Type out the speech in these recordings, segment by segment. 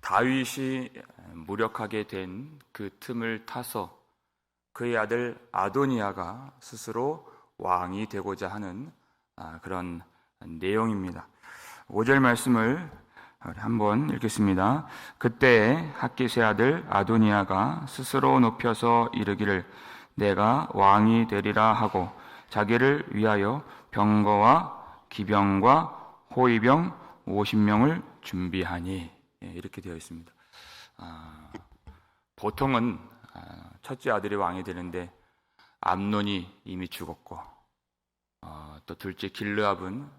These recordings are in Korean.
다윗이 무력하게 된 그 틈을 타서 그의 아들 아도니아가 스스로 왕이 되고자 하는 그런 내용입니다. 5절 말씀을 한번 읽겠습니다. 그때 핫깃의 아들 아도니아가 스스로 높여서 이르기를 내가 왕이 되리라 하고 자기를 위하여 병거와 기병과 호위병 50명을 준비하니, 이렇게 되어 있습니다. 보통은 첫째 아들이 왕이 되는데 암논이 이미 죽었고, 또 둘째 길르압은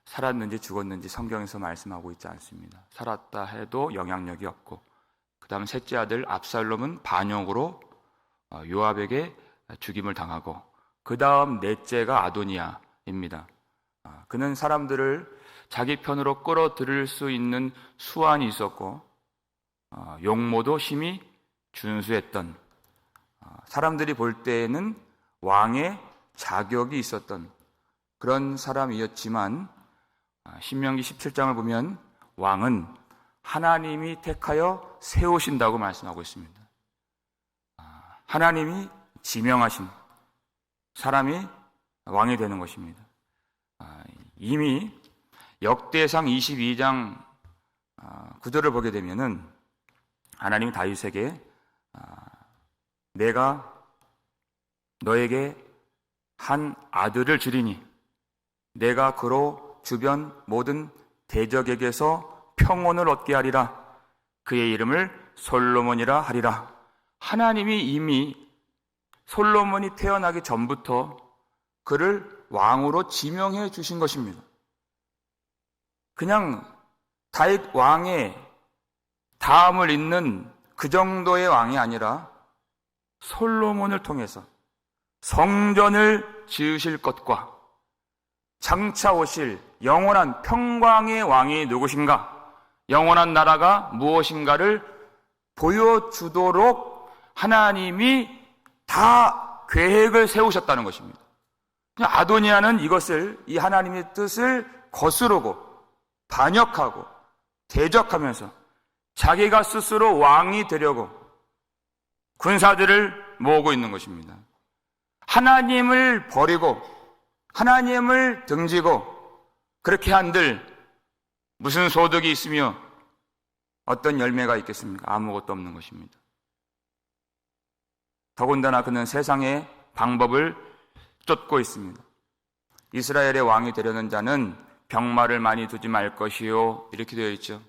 살았는지 죽었는지 성경에서 말씀하고 있지 않습니다. 살았다 해도 영향력이 없고, 그 다음 셋째 아들 압살롬은 반역으로 요압에게 죽임을 당하고, 그 다음 넷째가 아도니아입니다. 그는 사람들을 자기 편으로 끌어들일 수 있는 수완이 있었고, 용모도 심히 준수했던, 사람들이 볼 때에는 왕의 자격이 있었던 그런 사람이었지만, 신명기 17장을 보면 왕은 하나님이 택하여 세우신다고 말씀하고 있습니다. 하나님이 지명하신 사람이 왕이 되는 것입니다. 이미 역대상 22장 9절을 보게 되면은 하나님이 다윗에게 내가 너에게 한 아들을 주리니 내가 그로 주변 모든 대적에게서 평온을 얻게 하리라. 그의 이름을 솔로몬이라 하리라. 하나님이 이미 솔로몬이 태어나기 전부터 그를 왕으로 지명해 주신 것입니다. 그냥 다윗 왕의 다음을 잇는 그 정도의 왕이 아니라 솔로몬을 통해서 성전을 지으실 것과 장차 오실 영원한 평강의 왕이 누구신가, 영원한 나라가 무엇인가를 보여주도록 하나님이 다 계획을 세우셨다는 것입니다. 아도니아는 이것을, 이 하나님의 뜻을 거스르고 반역하고 대적하면서 자기가 스스로 왕이 되려고 군사들을 모으고 있는 것입니다. 하나님을 버리고 하나님을 등지고 그렇게 한들 무슨 소득이 있으며 어떤 열매가 있겠습니까? 아무것도 없는 것입니다. 더군다나 그는 세상의 방법을 쫓고 있습니다. 이스라엘의 왕이 되려는 자는 병마를 많이 두지 말 것이요, 이렇게 되어 있죠.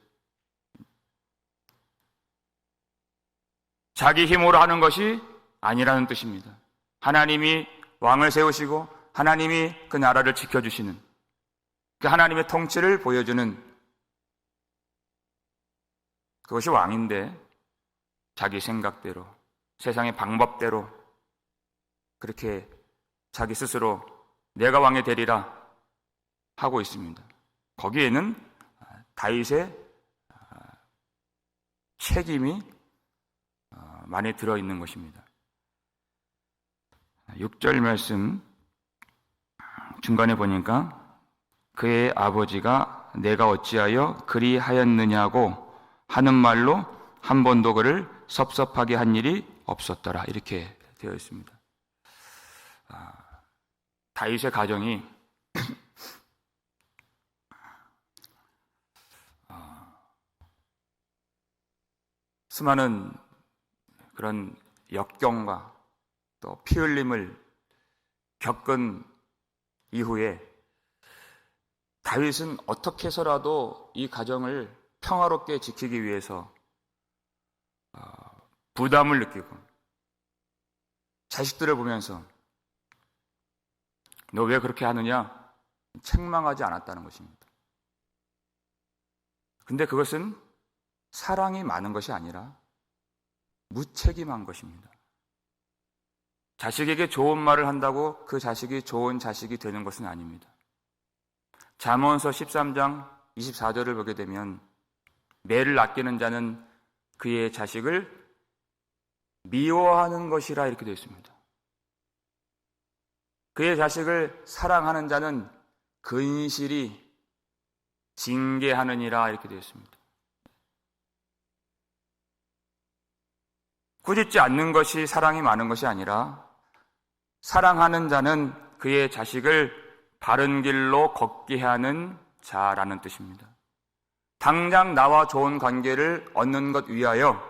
자기 힘으로 하는 것이 아니라는 뜻입니다. 하나님이 왕을 세우시고 하나님이 그 나라를 지켜주시는, 그 하나님의 통치를 보여주는, 그것이 왕인데 자기 생각대로 세상의 방법대로 그렇게 자기 스스로 내가 왕이 되리라 하고 있습니다. 거기에는 다윗의 책임이 많이 들어있는 것입니다. 6절 말씀 중간에 보니까 그의 아버지가 내가 어찌하여 그리하였느냐고 하는 말로 한 번도 그를 섭섭하게 한 일이 없었더라, 이렇게 되어 있습니다. 다윗의 가정이 수많은 그런 역경과 또 피 흘림을 겪은 이후에 다윗은 어떻게 해서라도 이 가정을 평화롭게 지키기 위해서 부담을 느끼고 자식들을 보면서 너 왜 그렇게 하느냐 책망하지 않았다는 것입니다. 근데 그것은 사랑이 많은 것이 아니라 무책임한 것입니다. 자식에게 좋은 말을 한다고 그 자식이 좋은 자식이 되는 것은 아닙니다. 잠언서 13장 24절을 보게 되면 매를 아끼는 자는 그의 자식을 미워하는 것이라, 이렇게 되어 있습니다. 그의 자식을 사랑하는 자는 근실이 징계하느니라, 이렇게 되어 있습니다. 꾸짖지 않는 것이 사랑이 많은 것이 아니라 사랑하는 자는 그의 자식을 바른 길로 걷게 하는 자라는 뜻입니다. 당장 나와 좋은 관계를 얻는 것 위하여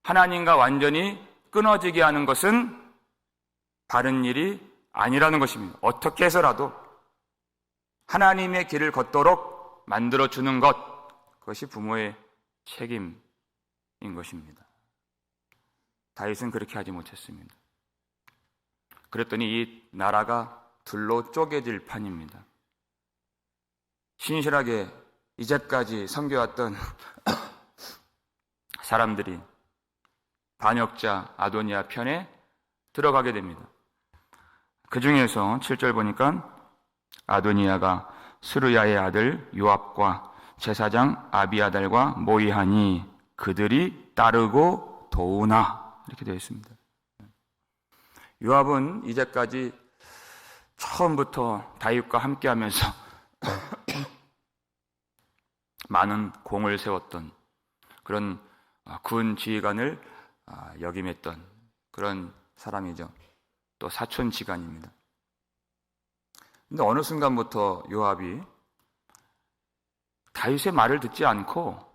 하나님과 완전히 끊어지게 하는 것은 바른 일이 아니라는 것입니다. 어떻게 해서라도 하나님의 길을 걷도록 만들어주는 것, 그것이 부모의 책임인 것입니다. 다윗은 그렇게 하지 못했습니다. 그랬더니 이 나라가 둘로 쪼개질 판입니다. 신실하게 이제까지 섬겨왔던 사람들이 반역자 아도니아 편에 들어가게 됩니다. 그 중에서 7절 보니까 아도니아가 스루야의 아들 요압과 제사장 아비아달과 모이하니 그들이 따르고 도우나, 이렇게 되어 있습니다. 요압은 이제까지 처음부터 다윗과 함께하면서 많은 공을 세웠던 그런 군 지휘관을 역임했던 그런 사람이죠. 또 사촌지간입니다. 근데 어느 순간부터 요압이 다윗의 말을 듣지 않고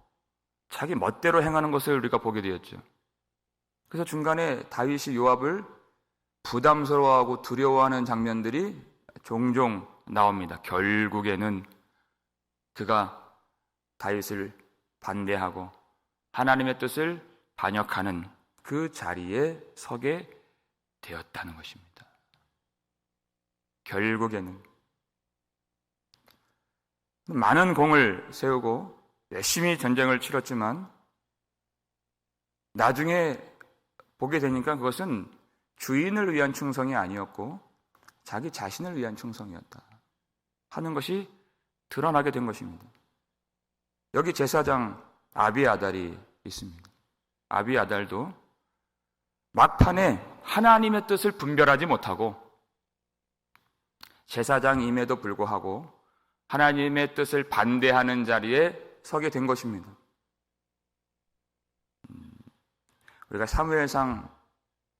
자기 멋대로 행하는 것을 우리가 보게 되었죠. 그래서 중간에 다윗이 요압을 부담스러워하고 두려워하는 장면들이 종종 나옵니다. 결국에는 그가 다윗을 반대하고 하나님의 뜻을 반역하는 그 자리에 서게 되었다는 것입니다. 결국에는 많은 공을 세우고 열심히 전쟁을 치렀지만 나중에 보게 되니까 그것은 주인을 위한 충성이 아니었고 자기 자신을 위한 충성이었다 하는 것이 드러나게 된 것입니다. 여기 제사장 아비아달이 있습니다. 아비아달도 막판에 하나님의 뜻을 분별하지 못하고 제사장임에도 불구하고 하나님의 뜻을 반대하는 자리에 서게 된 것입니다. 우리가 사무엘상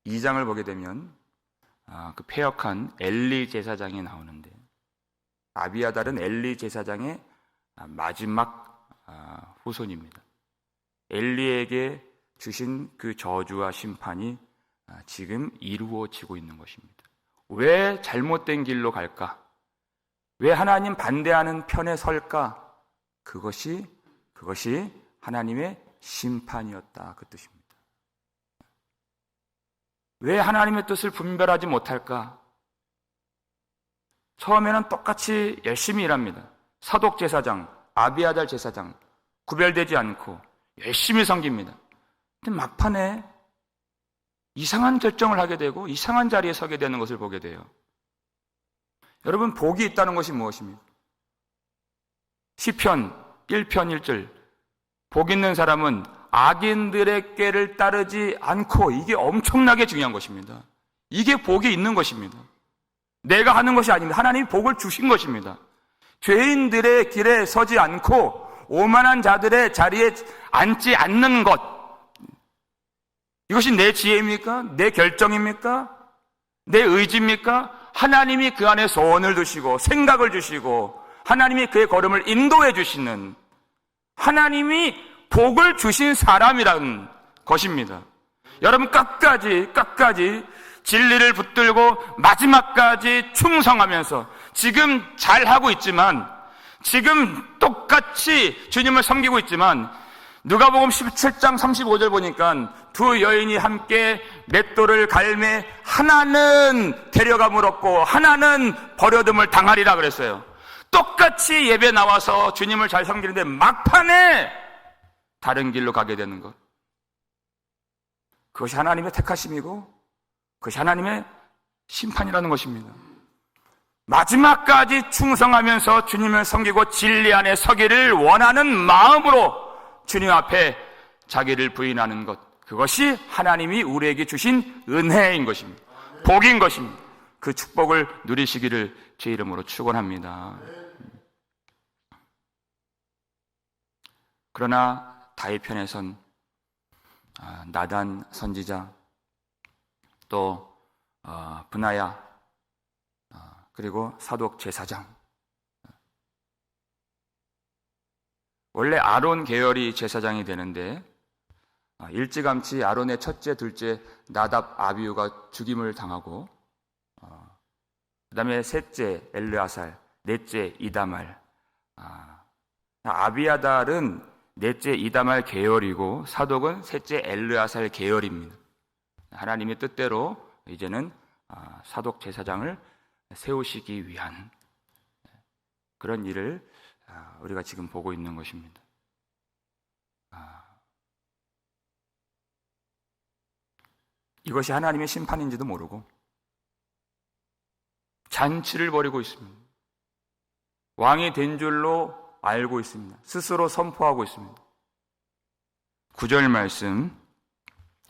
2장을 보게 되면 그 패역한 엘리 제사장이 나오는데 아비아달은 엘리 제사장의 마지막 후손입니다. 엘리에게 주신 그 저주와 심판이 지금 이루어지고 있는 것입니다. 왜 잘못된 길로 갈까? 왜 하나님 반대하는 편에 설까? 그것이 하나님의 심판이었다, 그 뜻입니다. 왜 하나님의 뜻을 분별하지 못할까? 처음에는 똑같이 열심히 일합니다. 사독 제사장, 아비아달 제사장 구별되지 않고 열심히 섬깁니다. 근데 막판에 이상한 결정을 하게 되고 이상한 자리에 서게 되는 것을 보게 돼요. 여러분, 복이 있다는 것이 무엇입니까? 시편 1편 1절, 복 있는 사람은 악인들의 꾀를 따르지 않고, 이게 엄청나게 중요한 것입니다. 이게 복이 있는 것입니다. 내가 하는 것이 아닙니다. 하나님이 복을 주신 것입니다. 죄인들의 길에 서지 않고 오만한 자들의 자리에 앉지 않는 것, 이것이 내 지혜입니까? 내 결정입니까? 내 의지입니까? 하나님이 그 안에 소원을 두시고 생각을 주시고 하나님이 그의 걸음을 인도해 주시는, 하나님이 복을 주신 사람이라는 것입니다. 여러분, 끝까지 진리를 붙들고 마지막까지 충성하면서 지금 잘하고 있지만, 지금 똑같이 주님을 섬기고 있지만, 누가복음 17장 35절 보니까 두 여인이 함께 맷돌을 갈매 하나는 데려감을 얻고 하나는 버려둠을 당하리라 그랬어요. 똑같이 예배 나와서 주님을 잘 섬기는데 막판에 다른 길로 가게 되는 것, 그것이 하나님의 택하심이고 그것이 하나님의 심판이라는 것입니다. 마지막까지 충성하면서 주님을 섬기고 진리 안에 서기를 원하는 마음으로 주님 앞에 자기를 부인하는 것, 그것이 하나님이 우리에게 주신 은혜인 것입니다. 복인 것입니다. 그 축복을 누리시기를 제 이름으로 축원합니다. 그러나 다윗 편에선 나단 선지자, 또 브나야, 그리고 사독 제사장. 원래 아론 계열이 제사장이 되는데 일찌감치 아론의 첫째, 둘째 나답, 아비후가 죽임을 당하고, 그 다음에 셋째 엘르아살, 넷째 이다말. 아비아달은 넷째 이다말 계열이고 사독은 셋째 엘르아살 계열입니다. 하나님의 뜻대로 이제는 사독 제사장을 세우시기 위한 그런 일을 우리가 지금 보고 있는 것입니다. 이것이 하나님의 심판인지도 모르고 잔치를 벌이고 있습니다. 왕이 된 줄로 알고 있습니다. 스스로 선포하고 있습니다. 9절 말씀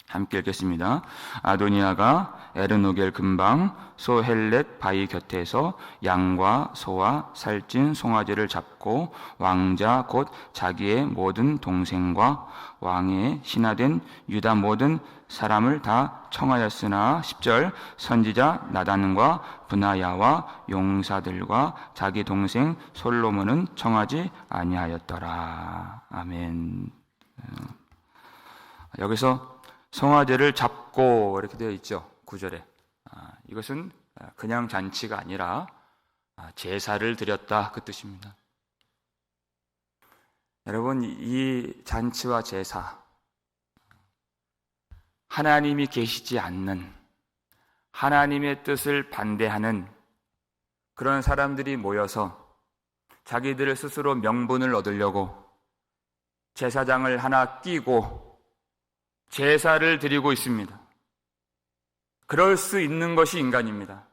함께 읽겠습니다. 아도니아가 에르노겔 근방 소헬렛 바위 곁에서 양과 소와 살찐 송아지를 잡고 왕자 곧 자기의 모든 동생과 왕의 신하된 유다 모든 사람을 다 청하였으나 10절 선지자 나단과 브나야와 용사들과 자기 동생 솔로몬은 청하지 아니하였더라. 아멘. 여기서 송아지를 잡고 이렇게 되어 있죠. 9절에. 이것은 그냥 잔치가 아니라 제사를 드렸다, 그 뜻입니다. 여러분, 이 잔치와 제사, 하나님이 계시지 않는, 하나님의 뜻을 반대하는 그런 사람들이 모여서 자기들 스스로 명분을 얻으려고 제사장을 하나 끼고 제사를 드리고 있습니다. 그럴 수 있는 것이 인간입니다.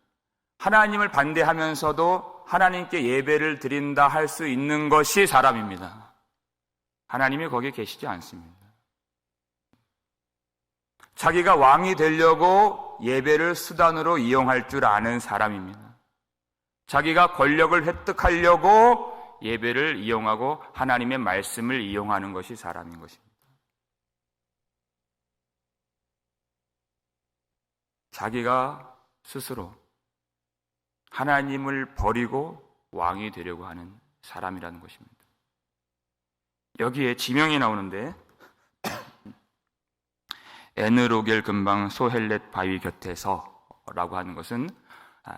하나님을 반대하면서도 하나님께 예배를 드린다 할 수 있는 것이 사람입니다. 하나님이 거기에 계시지 않습니다. 자기가 왕이 되려고 예배를 수단으로 이용할 줄 아는 사람입니다. 자기가 권력을 획득하려고 예배를 이용하고 하나님의 말씀을 이용하는 것이 사람인 것입니다. 자기가 스스로 하나님을 버리고 왕이 되려고 하는 사람이라는 것입니다. 여기에 지명이 나오는데 에느로겔 근방 소헬렛 바위 곁에서 라고 하는 것은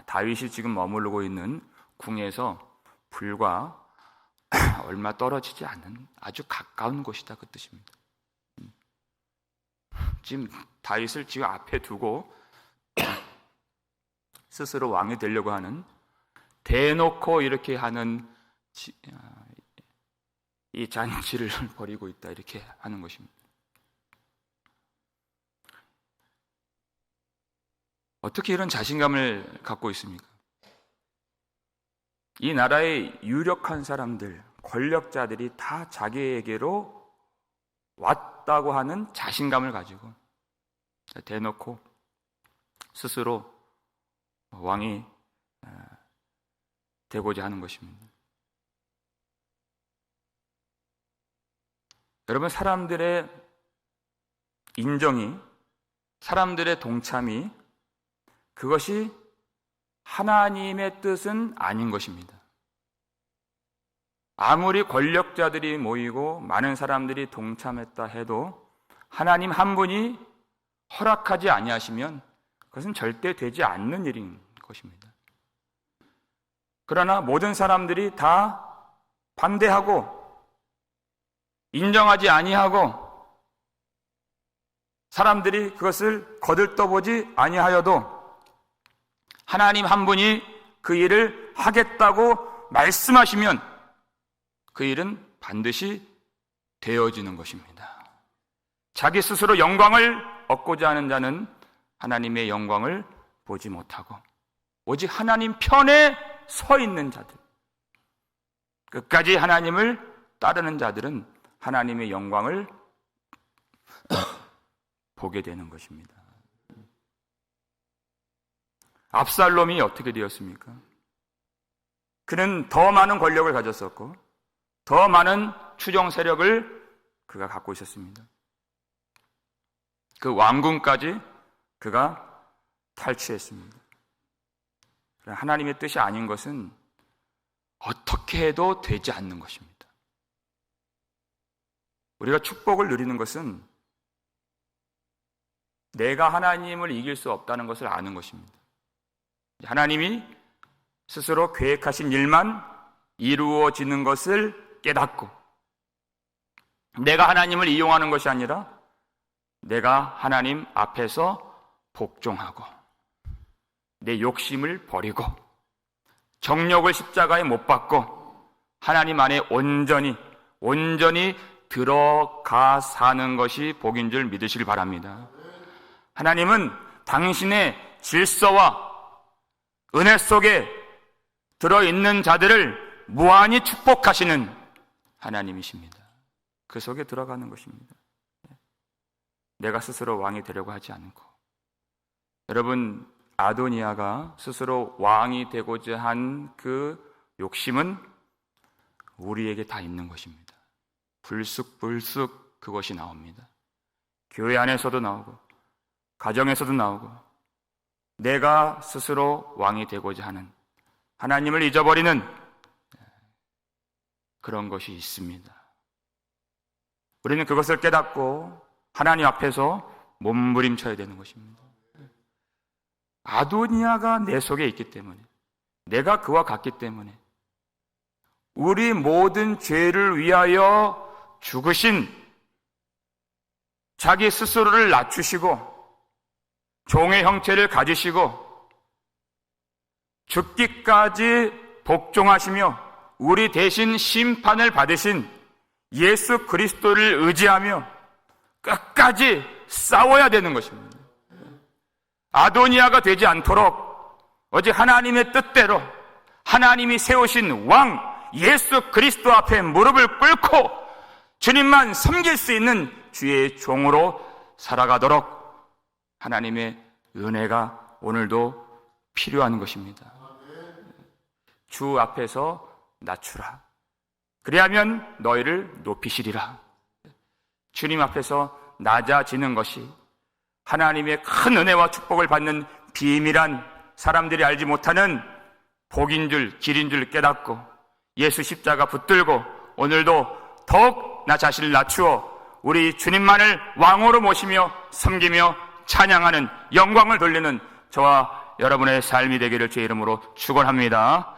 다윗이 지금 머무르고 있는 궁에서 불과 얼마 떨어지지 않은 아주 가까운 곳이다, 그 뜻입니다. 지금 다윗을 지금 앞에 두고 스스로 왕이 되려고 하는, 대놓고 이렇게 하는 이 잔치를 벌이고 있다, 이렇게 하는 것입니다. 어떻게 이런 자신감을 갖고 있습니까? 이 나라의 유력한 사람들, 권력자들이 다 자기에게로 왔다고 하는 자신감을 가지고 대놓고 스스로 왕이 되고자 하는 것입니다. 여러분, 사람들의 인정이, 사람들의 동참이, 그것이 하나님의 뜻은 아닌 것입니다. 아무리 권력자들이 모이고 많은 사람들이 동참했다 해도 하나님 한 분이 허락하지 아니하시면 그것은 절대 되지 않는 일인 것입니다. 그러나 모든 사람들이 다 반대하고 인정하지 아니하고 사람들이 그것을 거들떠보지 아니하여도 하나님 한 분이 그 일을 하겠다고 말씀하시면 그 일은 반드시 되어지는 것입니다. 자기 스스로 영광을 얻고자 하는 자는 하나님의 영광을 보지 못하고 오직 하나님 편에 서 있는 자들, 끝까지 하나님을 따르는 자들은 하나님의 영광을 보게 되는 것입니다. 압살롬이 어떻게 되었습니까? 그는 더 많은 권력을 가졌었고 더 많은 추종 세력을 그가 갖고 있었습니다. 그 왕궁까지 그가 탈취했습니다. 하나님의 뜻이 아닌 것은 어떻게 해도 되지 않는 것입니다. 우리가 축복을 누리는 것은 내가 하나님을 이길 수 없다는 것을 아는 것입니다. 하나님이 스스로 계획하신 일만 이루어지는 것을 깨닫고 내가 하나님을 이용하는 것이 아니라 내가 하나님 앞에서 복종하고 내 욕심을 버리고 정욕을 십자가에 못 박고 하나님 안에 온전히 들어가 사는 것이 복인 줄 믿으시길 바랍니다. 하나님은 당신의 질서와 은혜 속에 들어있는 자들을 무한히 축복하시는 하나님이십니다. 그 속에 들어가는 것입니다. 내가 스스로 왕이 되려고 하지 않고. 여러분, 아도니아가 스스로 왕이 되고자 한 그 욕심은 우리에게 다 있는 것입니다. 불쑥불쑥 그것이 나옵니다. 교회 안에서도 나오고 가정에서도 나오고 내가 스스로 왕이 되고자 하는 하나님을 잊어버리는 그런 것이 있습니다. 우리는 그것을 깨닫고 하나님 앞에서 몸부림쳐야 되는 것입니다. 아도니아가 내 속에 있기 때문에 내가 그와 같기 때문에 우리 모든 죄를 위하여 죽으신 자기 스스로를 낮추시고 종의 형체를 가지시고 죽기까지 복종하시며 우리 대신 심판을 받으신 예수 그리스도를 의지하며 끝까지 싸워야 되는 것입니다. 아도니아가 되지 않도록 오직 하나님의 뜻대로 하나님이 세우신 왕 예수 그리스도 앞에 무릎을 꿇고 주님만 섬길 수 있는 주의 종으로 살아가도록 하나님의 은혜가 오늘도 필요한 것입니다. 주 앞에서 낮추라. 그리하면 너희를 높이시리라. 주님 앞에서 낮아지는 것이 하나님의 큰 은혜와 축복을 받는 비밀한 사람들이 알지 못하는 복인 줄 길인 줄 깨닫고 예수 십자가 붙들고 오늘도 더욱 나 자신을 낮추어 우리 주님만을 왕으로 모시며 섬기며 찬양하는 영광을 돌리는 저와 여러분의 삶이 되기를 주의 이름으로 축원합니다.